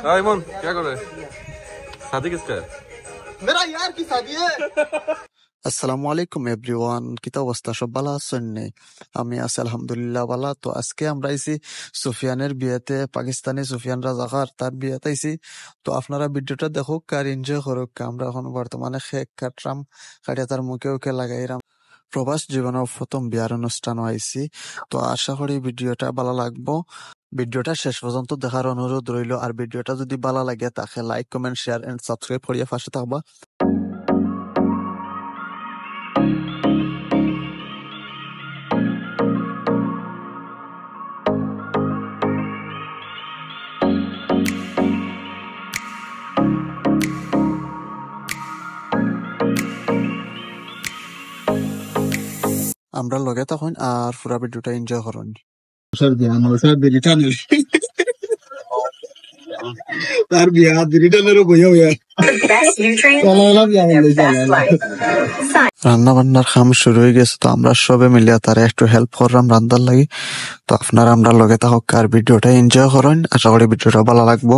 हाँ इमन क्या कर रहे हैं? शादी किसका है? मेरा यार की शादी है। আসসালামু আলাইকুম এভরিওয়ান, কিতা অবস্থা? সব ভালো আছেন নে? আমি আছি আলহামদুলিল্লাহ ভালো। তো আজকে আমরা আইছি সুফিয়ানের বিয়েতে, পাকিস্তানি সুফিয়ান রাজাকার তার বিয়েতে আইছি। তো আপনারা ভিডিওটা দেখুক আর এনজয় করুক। আমরা এখন বর্তমানে কেক কাটরাম, কাটিয়া তার মুখে উখে লাগাইরাম। প্রবাস জীবনের প্রথম বিয়ার অনুষ্ঠান আইছি। তো আশা করি ভিডিওটা ভালো লাগবো। ভিডিওটা শেষ পর্যন্ত দেখার অনুরোধ রইল। আর ভিডিওটা যদি ভালো লাগে তাকে like, comment, share and subscribe করিয়া পাশে থাকবা। আমরা লগে তখন আর পুরা ভিডিওটা এনজয় করুন। তার বিয়া ব্রিটেনেরও বইয়া হইয়া রান্না বান্নার কাম শুরু হয়ে গেছে। তো আমরা সবে মিলিয়া তারা একটু হেল্প করলাম রান্নার লাগি। তো আপনারা আমরা লগে থাকুক আর ভিডিওটা এনজয় করুন। আশা করি ভিডিওটা ভালো লাগবো।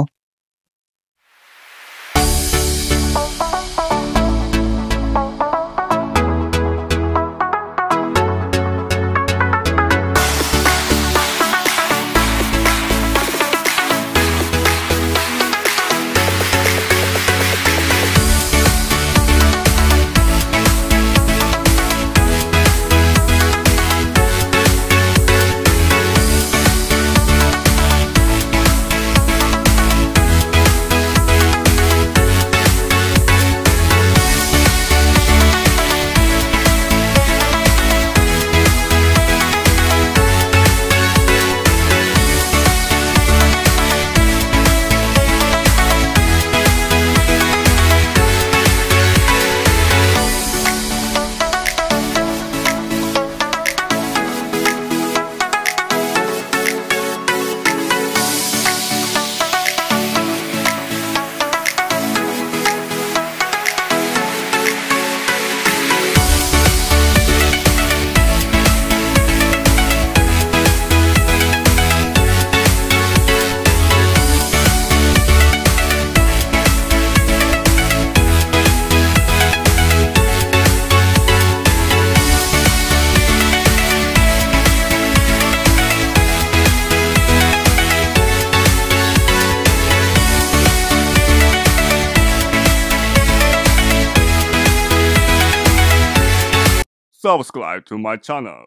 Subscribe to my channel.